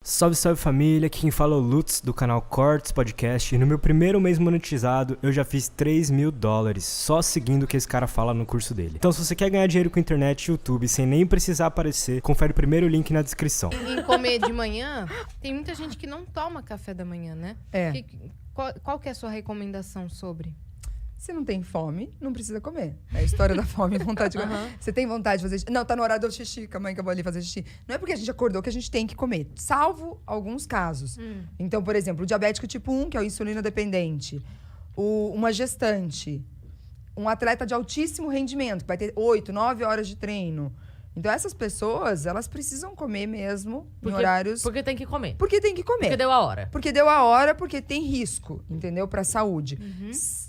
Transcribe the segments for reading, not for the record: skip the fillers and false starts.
Salve, salve família, aqui quem fala é o Lutz do canal Cortes Podcast e no meu primeiro mês monetizado eu já fiz $3.000 só seguindo o que esse cara fala no curso dele. Então se você quer ganhar dinheiro com internet e YouTube sem nem precisar aparecer, confere o primeiro link na descrição. Em comer de manhã, tem muita gente que não toma café da manhã, né? É. Qual que é a sua recomendação sobre? Se não tem fome, não precisa comer. É a história da fome e vontade de comer. Você tem vontade de fazer xixi? Não, tá no horário do xixi, calma aí que eu vou ali fazer xixi. Não é porque a gente acordou que a gente tem que comer, salvo alguns casos. Então, por exemplo, o diabético tipo 1, que é o insulina dependente, uma gestante, um atleta de altíssimo rendimento, que vai ter 8, 9 horas de treino. Então, essas pessoas, elas precisam comer mesmo em horários... Porque tem que comer. Porque tem que comer. Porque deu a hora. Porque deu a hora, porque tem risco, entendeu? Pra saúde.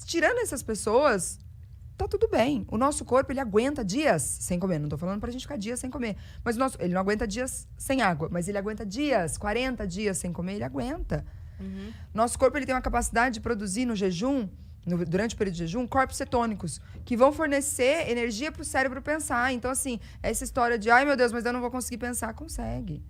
Tirando essas pessoas, tá tudo bem. O nosso corpo, ele aguenta dias sem comer. Não tô falando pra gente ficar dias sem comer. Mas ele não aguenta dias sem água. Mas ele aguenta dias, 40 dias sem comer, ele aguenta. Nosso corpo, ele tem uma capacidade de produzir no jejum, durante o período de jejum, corpos cetônicos, que vão fornecer energia pro cérebro pensar. Então, assim, essa história de, ai meu Deus, mas eu não vou conseguir pensar, consegue.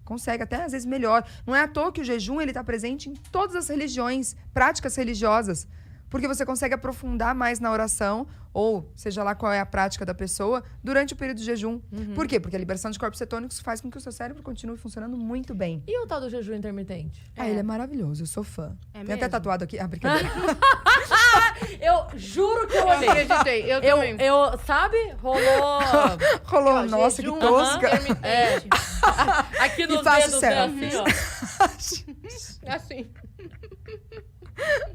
Consegue, até às vezes melhor. Não é à toa que o jejum, ele tá presente em todas as religiões, práticas religiosas. Porque você consegue aprofundar mais na oração, ou seja lá qual é a prática da pessoa, durante o período de jejum. Por quê? Porque a liberação de corpos cetônicos faz com que o seu cérebro continue funcionando muito bem. E o tal do jejum intermitente? Ele é maravilhoso, eu sou fã. É Tem mesmo? até tatuado aqui. Ah, brincadeira. Eu juro que eu Eu olhei. acreditei, eu também. Sabe? Rolou Rolou, Ó, nossa, jejum, que tosca. intermitente. aqui nos faço dedos, céu. né, assim, ó. Assim.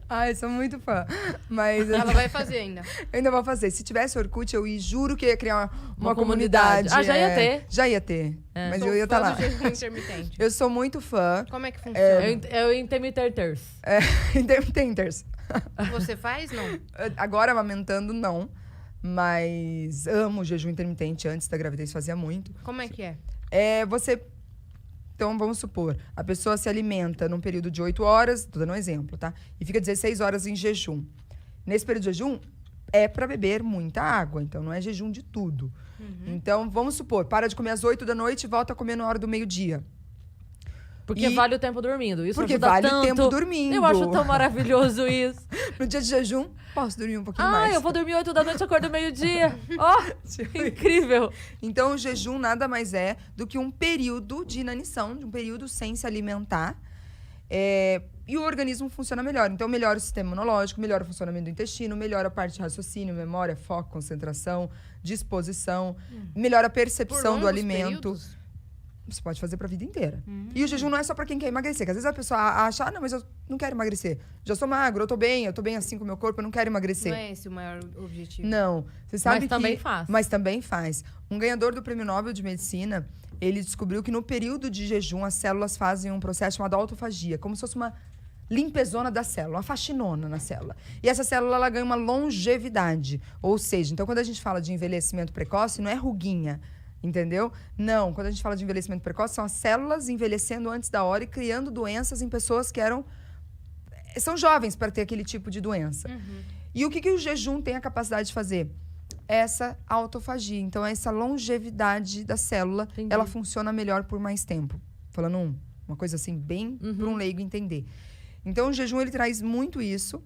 Ai, sou muito fã. Mas Ela vai fazer ainda. eu ainda vou fazer. Se tivesse Orkut, eu juro que ia criar uma comunidade. comunidade. Já ia ter. Já ia ter. Mas Sou eu ia estar fã lá. do jejum intermitente. Eu sou muito fã. Como é que funciona? É o intermitenters. Intermitenters. Você faz, não? Agora, amamentando, não. Mas amo o jejum intermitente. Antes da gravidez fazia muito. Como é que é? Então, vamos supor, a pessoa se alimenta num período de 8 horas, tô dando um exemplo, tá? E fica 16 horas em jejum. Nesse período de jejum, é para beber muita água, então não é jejum de tudo. Então, vamos supor, para de comer às 8 da noite e volta a comer na hora do meio-dia. Porque vale o tempo dormindo. Isso Porque ajuda vale o tanto. tempo dormindo. Eu acho tão maravilhoso isso. No dia de jejum, posso dormir um pouquinho mais. Eu vou dormir 8 da noite e acordo meio-dia. Ó, incrível. Então, o jejum nada mais é do que um período de inanição, de um período sem se alimentar. E o organismo funciona melhor. Então, melhora o sistema imunológico, melhora o funcionamento do intestino, melhora a parte de raciocínio, memória, foco, concentração, disposição, melhora a percepção do longos alimento. períodos? Você pode fazer pra vida inteira. E o jejum não é só pra quem quer emagrecer. Que às vezes a pessoa acha, não, mas eu não quero emagrecer. Já sou magro, eu tô bem assim com o meu corpo, eu não quero emagrecer. Não é esse o maior objetivo. Não. Você sabe Mas também faz. Mas também faz. Um ganhador do Prêmio Nobel de Medicina, ele descobriu que no período de jejum, as células fazem um processo chamado autofagia, como se fosse uma limpezona da célula, uma faxinona na célula. E essa célula, ela ganha uma longevidade. Ou seja, então quando a gente fala de envelhecimento precoce, não é ruguinha, entendeu? Não, quando a gente fala de envelhecimento precoce, são as células envelhecendo antes da hora e criando doenças em pessoas que são jovens para ter aquele tipo de doença. E o que o jejum tem a capacidade de fazer? Essa autofagia. Então, essa longevidade da célula, Entendi. ela funciona melhor por mais tempo. Falando uma coisa assim, bem para um leigo entender. Então, o jejum, ele traz muito isso.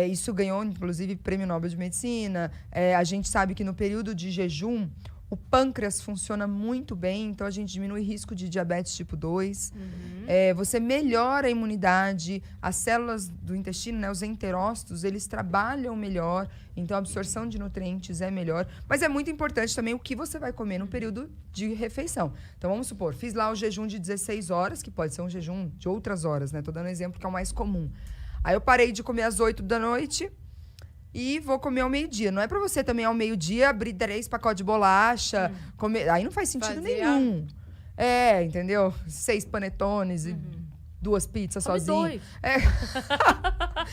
Isso ganhou, inclusive, Prêmio Nobel de Medicina. A gente sabe que no período de jejum, o pâncreas funciona muito bem, então a gente diminui o risco de diabetes tipo 2. Você melhora a imunidade, as células do intestino, né, os enterócitos, eles trabalham melhor, então a absorção de nutrientes é melhor. Mas é muito importante também o que você vai comer no período de refeição. Então, vamos supor, fiz lá o jejum de 16 horas, que pode ser um jejum de outras horas, né? Tô dando um exemplo que é o mais comum. Aí eu parei de comer às 8 da noite... E vou comer ao meio-dia. Não é pra você também ao meio-dia abrir 3 pacotes de bolacha, comer. Aí não faz sentido nenhum. Entendeu? 6 panetones e 2 pizzas Come sozinho. 2. Tá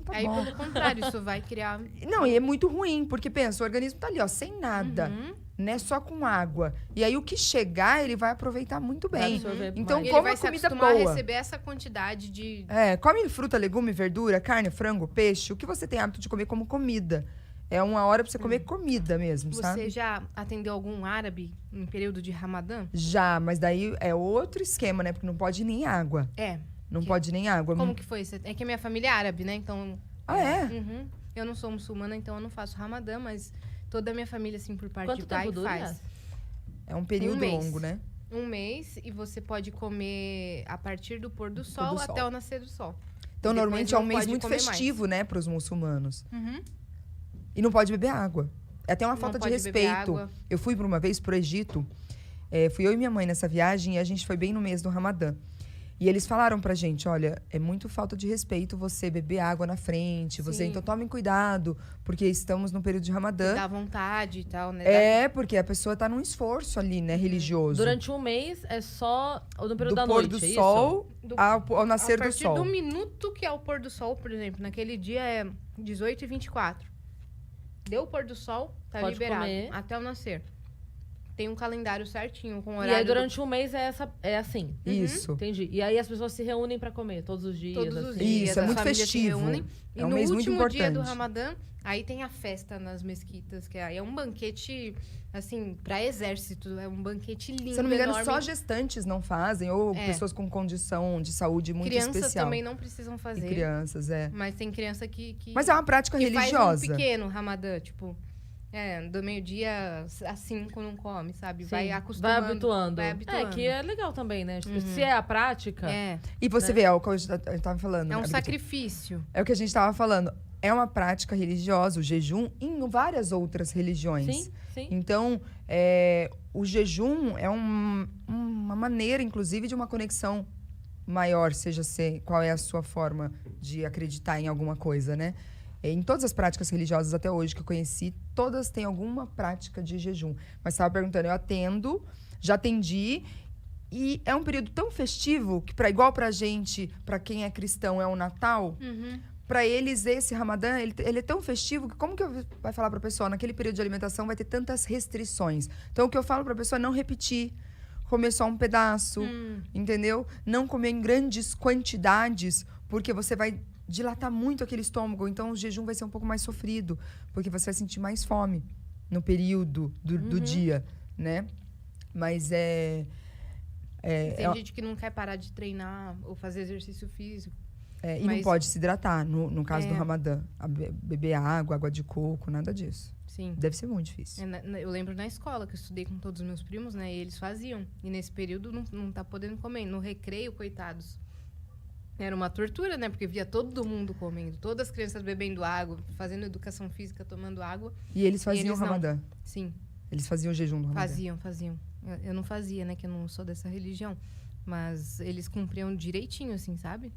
Aí, bom. pelo contrário, isso vai criar... Não, e é muito ruim, porque pensa, o organismo tá ali, ó, sem nada, né? Só com água. E aí o que chegar, ele vai aproveitar muito Vai bem. absorver Então, mais. Ele coma vai se comida acostumar a boa. receber essa quantidade de... Come fruta, legume, verdura, carne, frango, peixe, o que você tem hábito de comer como comida. É uma hora pra você comer comida mesmo, Você sabe? já atendeu algum árabe em período de Ramadã? Já, mas daí é outro esquema, né? Porque não pode nem água. É. Não pode nem água. Como que foi? É que a minha família é árabe, né? Então... Ah, é? Uhum. Eu não sou muçulmana, então eu não faço Ramadã, mas toda a minha família, assim, por parte Quanto de pai, tempo dura? faz. É um período mês. longo, né? 1 mês, e você pode comer a partir do pôr do sol do sol. até o nascer do sol. Então, Depois normalmente é um não mês pode muito comer mais. festivo, né, pros muçulmanos. Uhum. E não pode beber água. É até uma Não falta de pode beber respeito. água. Eu fui por uma vez pro Egito. Fui eu e minha mãe nessa viagem e a gente foi bem no mês do Ramadã. E eles falaram pra gente, olha, é muito falta de respeito você beber água na frente. Você, Sim. então tomem cuidado, porque estamos no período de Ramadã. Dá vontade e tal, né? É, porque a pessoa tá num esforço ali, né, religioso. Durante um mês é só no período do da pôr noite, do é sol Do- ao nascer A do partir sol. do minuto que é o pôr do sol, por exemplo, naquele dia é 18h24. Deu o pôr do sol, tá Pode liberado. comer. Até o nascer. Tem um calendário certinho, com isso? horário. E aí durante um mês é assim. Isso. Entendi. E aí as pessoas se reúnem pra comer todos os dias. Todos os assim. dias. Isso, é as muito famílias se festivo. reúnem. E É um no mês muito último dia do importante. Ramadã, aí tem a festa nas mesquitas, que aí é um banquete, assim, pra exército. É um banquete lindo, Se eu não me engano, enorme. só gestantes não fazem, ou É. pessoas com condição de saúde muito Crianças especial. também não precisam E fazer. crianças, é. Mas tem criança que Mas é uma prática que religiosa. faz um pequeno Ramadã, tipo... do meio-dia a 5 não come, sabe? Sim, Vai acostumando. Vai habituando. Vai habituando. É, que é legal também, né? Tipo, se é a prática... É, E você vê, é o que eu tava falando. é um né? sacrifício. É o que a gente tava falando. É uma prática religiosa, o jejum, em várias outras religiões. Sim, sim. Então, o jejum é uma maneira, inclusive, de uma conexão maior, qual é a sua forma de acreditar em alguma coisa, né? Em todas as práticas religiosas até hoje que eu conheci, todas têm alguma prática de jejum. Mas você estava perguntando, eu atendo, já atendi, e é um período tão festivo que, igual pra gente, pra quem é cristão, é o Natal, pra eles, esse Ramadã, ele é tão festivo que como que eu vai falar pra pessoa, naquele período de alimentação vai ter tantas restrições. Então, o que eu falo pra pessoa é não repetir, comer só um pedaço, entendeu? Não comer em grandes quantidades, porque você vai dilatar muito aquele estômago, então o jejum vai ser um pouco mais sofrido, porque você vai sentir mais fome no período do dia, né? Mas Tem gente que não quer parar de treinar ou fazer exercício físico. e não Mas- pode se hidratar, no caso do É. Ramadã. Beber água de coco, nada disso. Sim. Deve ser muito difícil. Eu lembro na escola que eu estudei com todos os meus primos, né? E eles faziam. E nesse período não tá podendo comer. No recreio, coitados. Era uma tortura, né? Porque via todo mundo comendo. Todas as crianças bebendo água, fazendo educação física, tomando água. E eles faziam eles o não. Ramadã. Sim, Eles faziam o jejum do Ramadã. faziam. Eu não fazia, né? Que eu não sou dessa religião. Mas eles cumpriam direitinho, assim, sabe?